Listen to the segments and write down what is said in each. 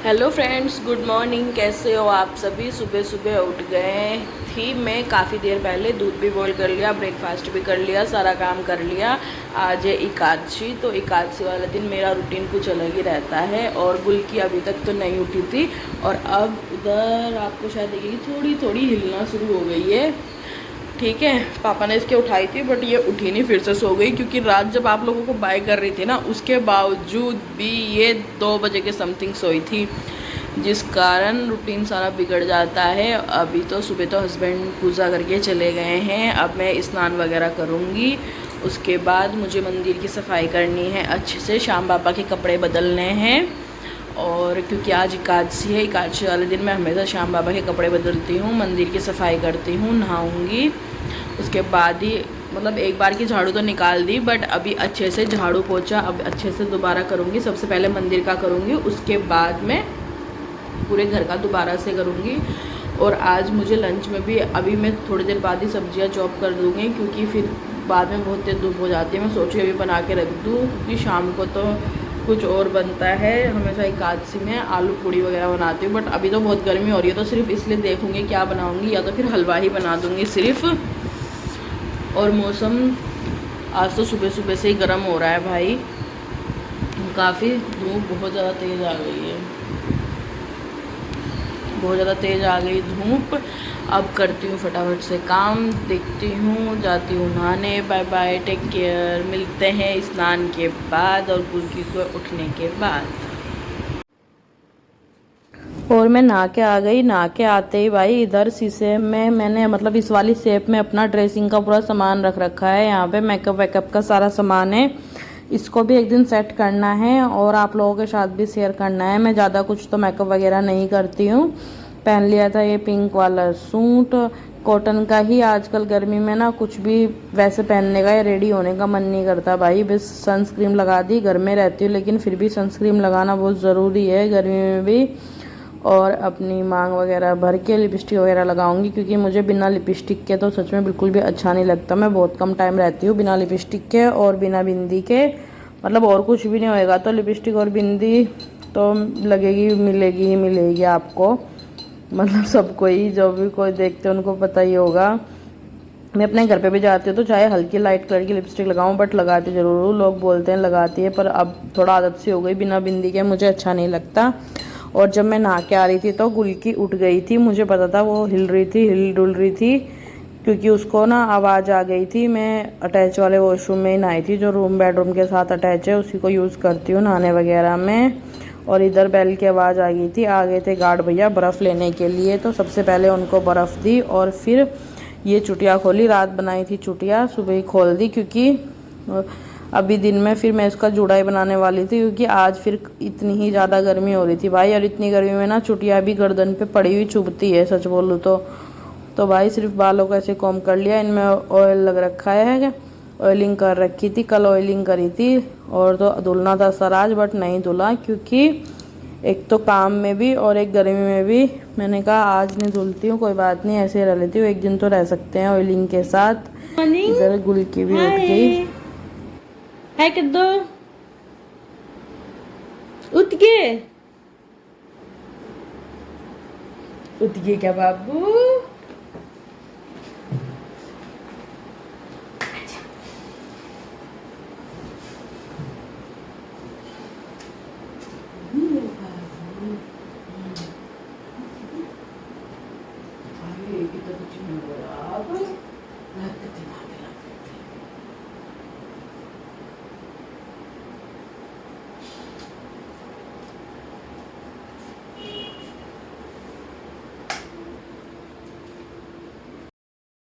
Hello friends, good morning. कैसे हो आप सभी? सुबह सुबह उठ गए थी मैं काफ़ी देर पहले। दूध भी बॉईल कर लिया, ब्रेकफास्ट भी कर लिया, सारा काम कर लिया। आज है एकादशी, तो एकादशी वाला दिन मेरा रूटीन कुछ अलग ही रहता है। और गुल्की अभी तक तो नहीं उठी थी और अब उधर आपको शायद देखेगी थोड़ी थोड़ी हिलना शुरू हो गई है। ठीक है, पापा ने इसके उठाई थी बट ये उठी नहीं, फिर से सो गई। क्योंकि रात जब आप लोगों को बाय कर रही थी ना, उसके बावजूद भी ये 2 बजे के समथिंग सोई थी, जिस कारण रूटीन सारा बिगड़ जाता है। अभी तो सुबह तो हस्बैंड पूजा करके चले गए हैं, अब मैं स्नान वगैरह करूँगी। उसके बाद मुझे मंदिर की सफाई करनी है अच्छे से, श्याम बाबा के कपड़े बदलने हैं। और क्योंकि आज एकादशी है, एकादशी वाले दिन मैं हमेशा श्याम बाबा के कपड़े बदलती हूँ, मंदिर की सफाई करती हूँ, नहाऊँगी। उसके बाद ही मतलब एक बार की झाड़ू तो निकाल दी, बट अभी अच्छे से झाड़ू पोछा अब अच्छे से दोबारा करूँगी। सबसे पहले मंदिर का करूँगी, उसके बाद मैं पूरे घर का दोबारा से करूँगी। और आज मुझे लंच में भी अभी मैं थोड़ी देर बाद ही सब्जियां चॉप कर दूँगी, क्योंकि फिर बाद में बहुत तेज़ धूप हो जाती है। मैं सोची अभी बना के रख दूँ, क्योंकि शाम को तो कुछ और बनता है। हमेशा एकादशी में आलू पूड़ी वगैरह बनाती हूँ, बट अभी तो बहुत गर्मी हो रही है, तो सिर्फ इसलिए देखूँगी क्या बनाऊँगी, या तो फिर हलवा ही बना दूँगी सिर्फ। और मौसम आज तो सुबह सुबह से ही गर्म हो रहा है भाई, काफ़ी धूप बहुत ज़्यादा तेज़ आ गई है, बहुत ज़्यादा तेज़ आ गई धूप। अब करती हूँ फटाफट से काम, देखती हूँ, जाती हूँ नहाने। Bye bye, take care. मिलते हैं स्नान के बाद और गुल्की को उठने के बाद। और मैं नहा के आ गई। नहा के आते ही भाई इधर शीशे में मैंने मतलब इस वाली शेप में अपना ड्रेसिंग का पूरा सामान रख रखा है। यहाँ पे मेकअप वेकअप का सारा सामान है, इसको भी एक दिन सेट करना है और आप लोगों के साथ भी शेयर करना है। मैं ज़्यादा कुछ तो मेकअप वगैरह नहीं करती हूँ। पहन लिया था ये पिंक वाला सूट, कॉटन का ही। आजकल गर्मी में ना कुछ भी वैसे पहनने का या रेडी होने का मन नहीं करता भाई। बस सनस्क्रीन लगा दी, घर में रहती हूँ लेकिन फिर भी सनस्क्रीन लगाना बहुत ज़रूरी है गर्मी में भी। और अपनी मांग वगैरह भर के लिपस्टिक वगैरह लगाऊंगी, क्योंकि मुझे बिना लिपस्टिक के तो सच में बिल्कुल भी अच्छा नहीं लगता। मैं बहुत कम टाइम रहती हूँ बिना लिपस्टिक के और बिना बिंदी के, मतलब और कुछ भी नहीं होएगा तो लिपस्टिक और बिंदी तो लगेगी, मिलेगी ही मिलेगी आपको, मतलब सबको ही, जो भी कोई देखते हैं उनको पता ही होगा। मैं अपने घर पे भी जाती हूँ तो चाहे हल्की लाइट कलर की लिपस्टिक लगाऊं, बट लगाती ज़रूर हूँ। लोग बोलते हैं लगाती है, पर अब थोड़ा आदत सी हो गई, बिना बिंदी के मुझे अच्छा नहीं लगता। और जब मैं नहा के आ रही थी तो गुल्की उठ गई थी, मुझे पता था वो हिल रही थी, हिल डुल रही थी, क्योंकि उसको ना आवाज़ आ गई थी। मैं अटैच वाले वॉशरूम में ही नहाई थी, जो रूम बेडरूम के साथ अटैच है, उसी को यूज़ करती हूँ नहाने वगैरह में। और इधर बेल की आवाज़ आ गई थी, आ गए थे गार्ड भैया बर्फ़ लेने के लिए, तो सबसे पहले उनको बर्फ़ दी और फिर ये चुटिया खोली। रात बनाई थी चुटिया, सुबह ही खोल दी, क्योंकि अभी दिन में फिर मैं इसका जुड़ाई बनाने वाली थी, क्योंकि आज फिर इतनी ही ज़्यादा गर्मी हो रही थी भाई। और इतनी गर्मी में ना चुटिया भी गर्दन पे पड़ी हुई चुभती है, सच बोलूँ तो भाई सिर्फ बालों को ऐसे कॉम्ब कर लिया। इनमें ऑयल लग रखा है, ऑयलिंग कर रखी थी, कल ऑयलिंग करी थी। और तो धुलना था सर आज, बट नहीं धुला, क्योंकि एक तो काम में भी और एक गर्मी में भी। मैंने कहा आज नहीं धुलती हूँ, कोई बात नहीं, ऐसे रह लेती हूँ, एक दिन तो रह सकते हैं ऑयलिंग के साथ। इधर गुल्की भी उठ गई है, कर दो, उठ गए, उठ गए क्या बाबू?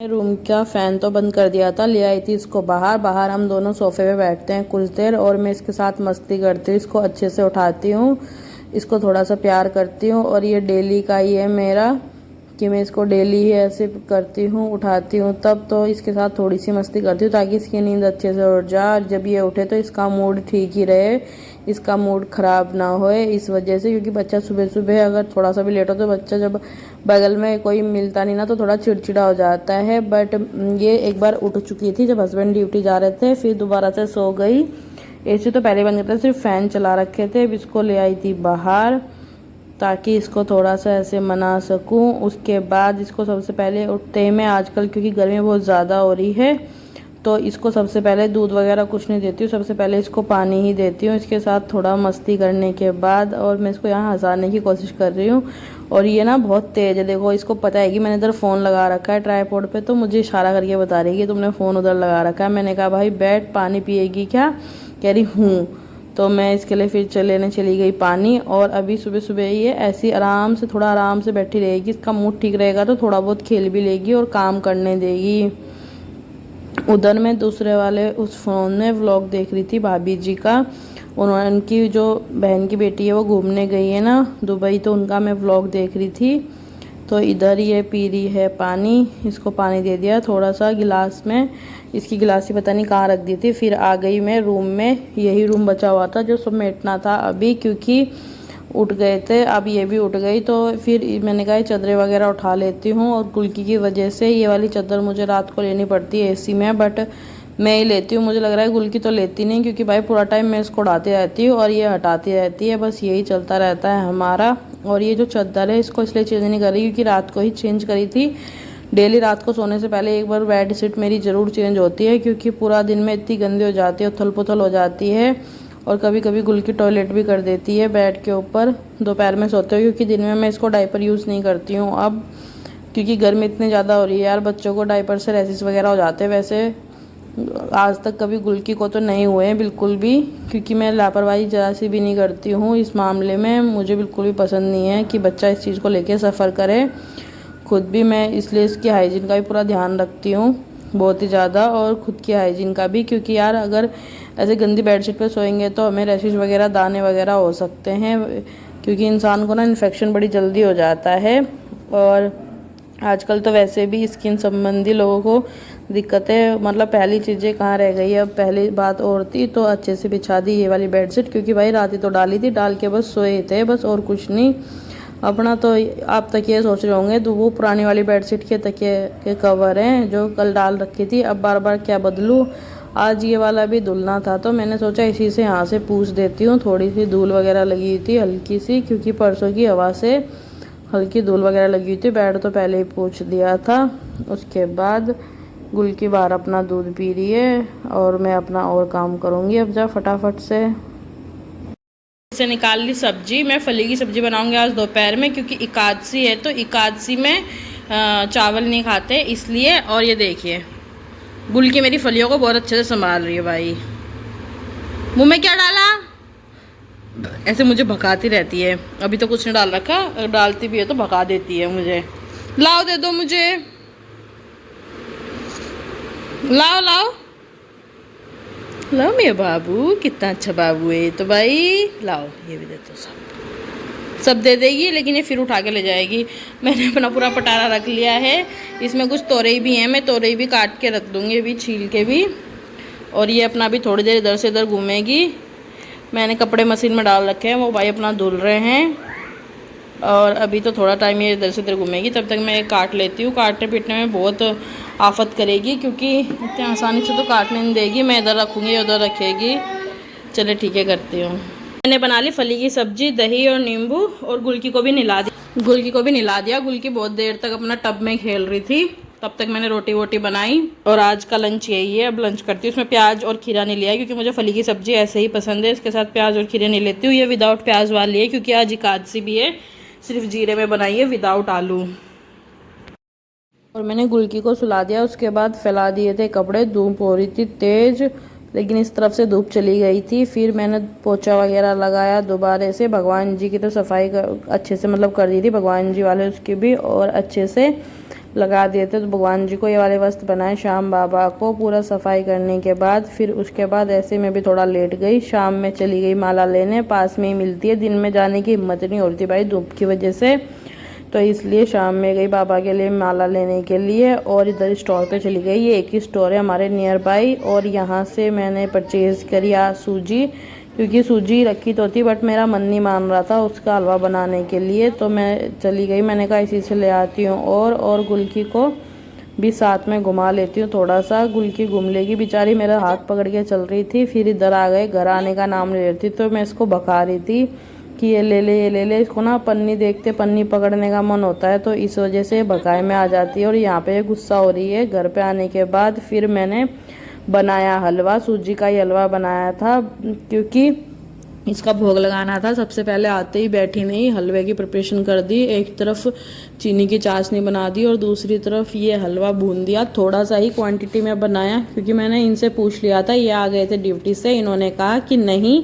रूम का फ़ैन तो बंद कर दिया था, ले आई थी इसको बाहर। बाहर हम दोनों सोफे पे बैठते हैं कुछ देर और मैं इसके साथ मस्ती करती हूँ, इसको अच्छे से उठाती हूँ, इसको थोड़ा सा प्यार करती हूँ। और ये डेली का ही है मेरा कि मैं इसको डेली ही ऐसे करती हूँ, उठाती हूँ, तब तो इसके साथ थोड़ी सी मस्ती करती हूँ ताकि इसकी नींद अच्छे से उठ जाए। और जब ये उठे तो इसका मूड ठीक ही रहे, इसका मूड ख़राब ना होए इस वजह से। क्योंकि बच्चा सुबह सुबह अगर थोड़ा सा भी लेट हो तो बच्चा जब बगल में कोई मिलता नहीं ना तो थोड़ा चिड़चिड़ा हो जाता है। बट ये एक बार उठ चुकी थी जब हस्बैंड ड्यूटी जा रहे थे, फिर दोबारा से सो गई। एसी तो पहले बंद करते, सिर्फ फ़ैन चला रखे थे। अब इसको ले आई थी बाहर ताकि इसको थोड़ा सा ऐसे मना सकूं। उसके बाद इसको सबसे पहले उठते ही मैं आजकल, क्योंकि गर्मी बहुत ज़्यादा हो रही है, तो इसको सबसे पहले दूध वगैरह कुछ नहीं देती हूँ, सबसे पहले इसको पानी ही देती हूँ। इसके साथ थोड़ा मस्ती करने के बाद, और मैं इसको यहाँ हंसाने की कोशिश कर रही हूँ। और ये ना बहुत तेज़ है, देखो इसको पता है कि मैंने इधर फ़ोन लगा रखा है ट्राईपॉड पे, तो मुझे इशारा करके बता रही है कि तुमने फ़ोन उधर लगा रखा है। मैंने कहा भाई बैठ, पानी पिएगी क्या? कह रही हूँ। तो मैं इसके लिए फिर लेने चली गई पानी। और अभी सुबह सुबह ये ऐसी आराम से, थोड़ा आराम से बैठी रहेगी। इसका मूड ठीक रहेगा तो थोड़ा बहुत खेल भी लेगी और काम करने देगी। उधर मैं दूसरे वाले उस फ़ोन में व्लॉग देख रही थी भाभी जी का। उन्होंने, उनकी जो बहन की बेटी है वो घूमने गई है ना दुबई, तो उनका मैं व्लॉग देख रही थी। तो इधर ये पी रही है पानी। इसको पानी दे दिया थोड़ा सा गिलास में। इसकी गिलास ही पता नहीं कहाँ रख दी थी। फिर आ गई मैं रूम में। यही रूम बचा हुआ था जो समेटना था अभी, क्योंकि उठ गए थे, अब ये भी उठ गई। तो फिर मैंने कहा चादरें वगैरह उठा लेती हूँ। और गुल्की की वजह से ये वाली चादर मुझे रात को लेनी पड़ती है एसी में, बट मैं ही लेती हूँ। मुझे लग रहा है गुल्की तो लेती नहीं, क्योंकि भाई पूरा टाइम मैं इसको उड़ाती रहती हूँ और ये हटाती रहती है, बस यही चलता रहता है हमारा। और ये जो चादर है इसको इसलिए चेंज नहीं कर रही क्योंकि रात को ही चेंज करी थी। डेली रात को सोने से पहले एक बार बेड शीट मेरी ज़रूर चेंज होती है, क्योंकि पूरा दिन में इतनी गंदी हो जाती है, उथल पुथल हो जाती है। और कभी कभी गुल्की टॉयलेट भी कर देती है बेड के ऊपर दोपहर में सोते हुए, क्योंकि दिन में मैं इसको डायपर यूज़ नहीं करती हूँ अब, क्योंकि गर्मी इतनी ज़्यादा हो रही है यार। बच्चों को डायपर से रैशेस वगैरह हो जाते हैं। वैसे आज तक कभी गुल्की को तो नहीं हुए हैं बिल्कुल भी, क्योंकि मैं लापरवाही ज़रा सी भी नहीं करती हूँ इस मामले में। मुझे बिल्कुल भी पसंद नहीं है कि बच्चा इस चीज़ को लेके सफ़र करे। खुद भी मैं इसलिए इसकी हाइजीन का भी पूरा ध्यान रखती हूँ बहुत ही ज़्यादा, और ख़ुद की हाइजीन का भी, क्योंकि यार अगर ऐसे गंदी बेडशीट पे सोएंगे तो हमें रैशेस वगैरह, दाने वगैरह हो सकते हैं, क्योंकि इंसान को ना इन्फेक्शन बड़ी जल्दी हो जाता है। और आजकल तो वैसे भी स्किन संबंधी लोगों को दिक्कतें, मतलब पहली चीज़ें कहाँ रह गई है। अब पहली बात और थी तो अच्छे से बिछा दी ये वाली बेडशीट, क्योंकि भाई रात ही तो डाली थी, डाल के बस सोए थे बस, और कुछ नहीं। अपना तो आप तकिए सोच रहे होंगे तो वो पुरानी वाली बेडशीट के तकिए के कवर हैं जो कल डाल रखी थी। अब बार बार क्या बदलूँ। आज ये वाला भी धुलना था तो मैंने सोचा इसी से यहाँ से पूछ देती हूँ। थोड़ी सी धूल वगैरह लगी हुई थी हल्की सी, क्योंकि परसों की हवा से हल्की धूल वगैरह लगी हुई थी। बेड तो पहले ही पूछ दिया था। उसके बाद गुल्की बाहर अपना दूध पी रही है और मैं अपना और काम करूँगी अब जा फटाफट से निकाल ली सब्जी। मैं फली की सब्जी बनाऊंगी आज दोपहर में, क्योंकि एकादशी है तो एकादशी में चावल नहीं खाते इसलिए। और ये देखिए गुल्की मेरी फलियों को बहुत अच्छे से संभाल रही है भाई। मुंह में क्या डाला? ऐसे मुझे भगाती रहती है। अभी तो कुछ नहीं डाल रखा, डालती भी है तो भगा देती है मुझे। लाओ दे दो मुझे, लाओ लाओ लाओ मेरे बाबू, कितना अच्छा बाबू है तो भाई। लाओ ये भी दे दो, सब दे देगी, लेकिन ये फिर उठा के ले जाएगी। मैंने अपना पूरा पटारा रख लिया है। इसमें कुछ तोरई भी हैं, मैं तोरई भी काट के रख दूँगी अभी, छील के भी। और ये अपना भी थोड़ी देर इधर से इधर घूमेगी। मैंने कपड़े मशीन में डाल रखे हैं, वो भाई अपना धुल रहे हैं। और अभी तो थोड़ा टाइम ये इधर से इधर घूमेगी, तब तक मैं काट लेती हूँ। काटने पीटने में बहुत आफत करेगी, क्योंकि इतने आसानी से तो काटने नहीं देगी। मैं इधर रखूँगी उधर रखेगी। चले ठीक है, करती हूँ। मैंने बना ली फली की सब्जी, दही और नींबू, और गुल्की को भी नहला दिया। गुल्की बहुत देर तक अपना टब में खेल रही थी, तब तक मैंने रोटी वोटी बनाई। और आज का लंच यही है। अब लंच करती हूँ। उसमें प्याज और खीरा नहीं लिया है, क्योंकि मुझे फली की सब्जी ऐसे ही पसंद है, इसके साथ प्याज और खीरे नहीं लेती हूँ। ये विदाउट प्याज वाली है, क्योंकि आज एकादशी भी है। सिर्फ जीरे में बनाई है विदाउट आलू। और मैंने गुल्की को सुला दिया। उसके बाद फैला दिए थे कपड़े। धूप हो रही थी तेज़, लेकिन इस तरफ से धूप चली गई थी। फिर मैंने पोछा वगैरह लगाया दोबारा से। भगवान जी की तो सफाई अच्छे से मतलब कर दी थी, भगवान जी वाले उसकी भी, और अच्छे से लगा दिए थे। तो भगवान जी को ये वाले वस्त्र बनाए, शाम बाबा को पूरा सफाई करने के बाद। फिर उसके बाद ऐसे में भी थोड़ा लेट गई। शाम में चली गई माला लेने, पास में ही मिलती है। दिन में जाने की हिम्मत नहीं हो रही थी भाई धूप की वजह से, तो इसलिए शाम में गई बाबा के लिए माला लेने के लिए। और इधर स्टोर पे चली गई। ये एक ही स्टोर है हमारे नियर बाई, और यहाँ से मैंने परचेज़ करी आज सूजी, क्योंकि सूजी रखी तो थी बट मेरा मन नहीं मान रहा था उसका हलवा बनाने के लिए। तो मैं चली गई, मैंने कहा इसी से ले आती हूँ। और गुल्की को भी साथ में घुमा लेती हूँ थोड़ा सा। गुल्की घूम लेगी बेचारी, मेरा हाथ पकड़ के चल रही थी। फिर इधर आ गए, घर आने का नाम ले रही थी, तो मैं इसको भगा रही थी कि ये ले ले ये ले ले। इसको ना पन्नी देखते पन्नी पकड़ने का मन होता है, तो इस वजह से भगाए में आ जाती है और यहाँ पे गुस्सा हो रही है। घर पे आने के बाद फिर मैंने बनाया हलवा, सूजी का ही हलवा बनाया था क्योंकि इसका भोग लगाना था। सबसे पहले आते ही बैठी नहीं हलवे की प्रिपरेशन कर दी। एक तरफ चीनी की चाशनी बना दी और दूसरी तरफ ये हलवा भून दिया। थोड़ा सा ही क्वांटिटी में बनाया क्योंकि मैंने इनसे पूछ लिया था, ये आ गए थे ड्यूटी से, इन्होंने कहा कि नहीं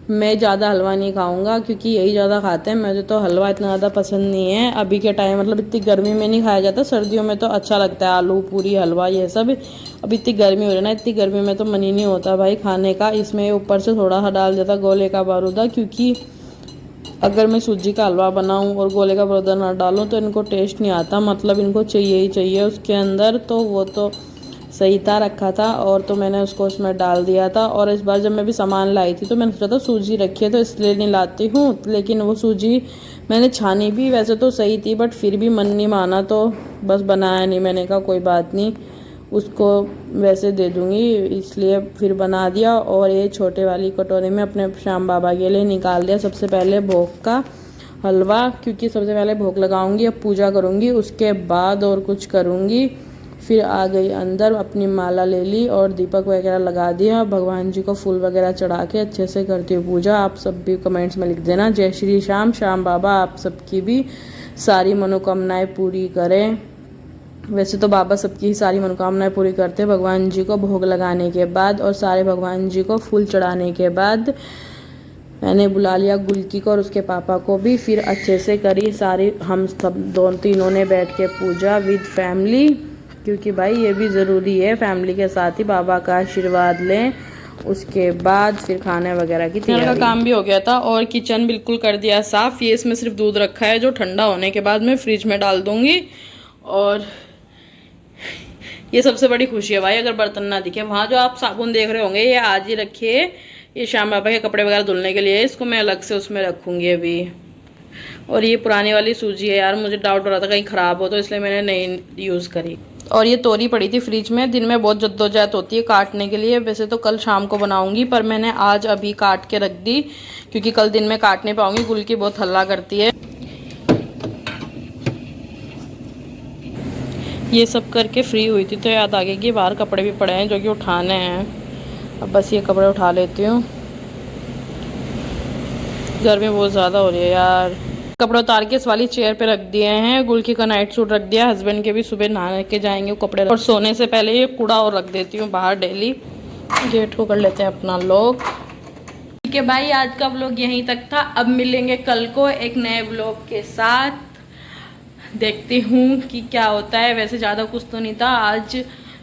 मैं ज़्यादा हलवा नहीं खाऊंगा क्योंकि यही ज़्यादा खाते हैं, मुझे तो हलवा इतना ज़्यादा पसंद नहीं है अभी के टाइम। मतलब इतनी गर्मी में नहीं खाया जाता, सर्दियों में तो अच्छा लगता है आलू पूरी हलवा ये सब। अब इतनी गर्मी हो रही है ना, इतनी गर्मी में तो मन ही नहीं होता भाई खाने का। इसमें ऊपर से थोड़ा सा डाल देता गोले का बारूदा, क्योंकि अगर मैं सूजी का हलवा बनाऊं और गोले का बारूदा ना डालूं तो इनको टेस्ट नहीं आता। मतलब इनको चाहिए ही चाहिए उसके अंदर। तो वो तो सही था रखा था और तो मैंने उसको उसमें डाल दिया था। और इस बार जब मैं भी सामान लाई थी तो मैंने सोचा था सूजी रखी है तो इसलिए नहीं लाती हूँ, लेकिन वो सूजी मैंने छानी भी वैसे तो सही थी बट फिर भी मन नहीं माना तो बस बनाया नहीं। मैंने कहा कोई बात नहीं उसको वैसे दे दूँगी, इसलिए फिर बना दिया। और ये छोटे वाली कटोरी में अपने श्याम बाबा के लिए निकाल दिया सबसे पहले भोग का हलवा, क्योंकि सबसे पहले भोग लगाऊंगी, अब पूजा करूँगी, उसके बाद और कुछ करूँगी। फिर आ गई अंदर, अपनी माला ले ली और दीपक वगैरह लगा दिया। भगवान जी को फूल वगैरह चढ़ा के अच्छे से करती हूँ पूजा। आप सब भी कमेंट्स में लिख देना जय श्री श्याम। श्याम बाबा आप सबकी भी सारी मनोकामनाएं पूरी करें। वैसे तो बाबा सबकी ही सारी मनोकामनाएं पूरी करते हैं भगवान जी को भोग लगाने के बाद। और सारे भगवान जी को फूल चढ़ाने के बाद मैंने बुला लिया गुलकी को और उसके पापा को भी। फिर अच्छे से करी सारी हम सब तीनों ने बैठ के पूजा विद फैमिली, क्योंकि भाई ये भी ज़रूरी है, फैमिली के साथ ही बाबा का आशीर्वाद लें। उसके बाद फिर खाने वगैरह की तैयारी का काम भी हो गया था और किचन बिल्कुल कर दिया साफ़। ये इसमें सिर्फ दूध रखा है जो ठंडा होने के बाद मैं फ्रिज में डाल दूँगी। और ये सबसे बड़ी खुशी है भाई, अगर बर्तन ना दिखे। वहाँ जो आप साबुन देख रहे होंगे ये आज ही रखिए, ये श्याम बाबा के कपड़े वगैरह धुलने के लिए, इसको मैं अलग से उसमें रखूँगी अभी। और ये पुरानी वाली सूजी है यार, मुझे डाउट हो रहा था कहीं ख़राब हो तो इसलिए मैंने नहीं यूज़ करी। और ये तोरी पड़ी थी फ्रिज में, दिन में बहुत जद्दोजहद होती है काटने के लिए। वैसे तो कल शाम को बनाऊंगी पर मैंने आज अभी काट के रख दी क्योंकि कल दिन में काट नहीं पाऊंगी, गुलकी बहुत हल्ला करती है। ये सब करके फ्री हुई थी तो याद आ गया कि बाहर कपड़े भी पड़े हैं जो कि उठाने हैं। अब बस ये कपड़े उठा लेती हूँ, गर्मी बहुत ज़्यादा हो रही है यार। कपड़े उतार के इस वाली चेयर पे रख दिए हैं। गुलकी का नाइट सूट रख दिया, हस्बैंड के भी सुबह नहा के जाएंगे वो कपड़े। और सोने से पहले ये कूड़ा और रख देती हूँ बाहर डेली। गेट को कर लेते हैं अपना लॉक। ठीक है भाई, आज का व्लॉग यहीं तक था। अब मिलेंगे कल को एक नए व्लॉग के साथ, देखती हूँ कि क्या होता है। वैसे ज़्यादा कुछ तो नहीं था आज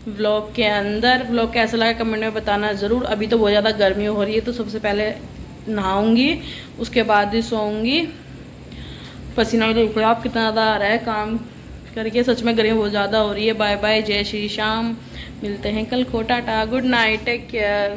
व्लॉग के अंदर। व्लॉग कैसा लगा कमेंट में बताना ज़रूर। अभी तो बहुत ज़्यादा गर्मी हो रही है तो सबसे पहले नहाऊंगी, उसके बाद ही सोऊंगी। पसीना भी देख लो आप कितना ज़्यादा आ रहा है काम करके, सच में गर्मी बहुत ज़्यादा हो रही है। बाय बाय, जय श्री श्याम। मिलते हैं कल को, tata, good night, take care.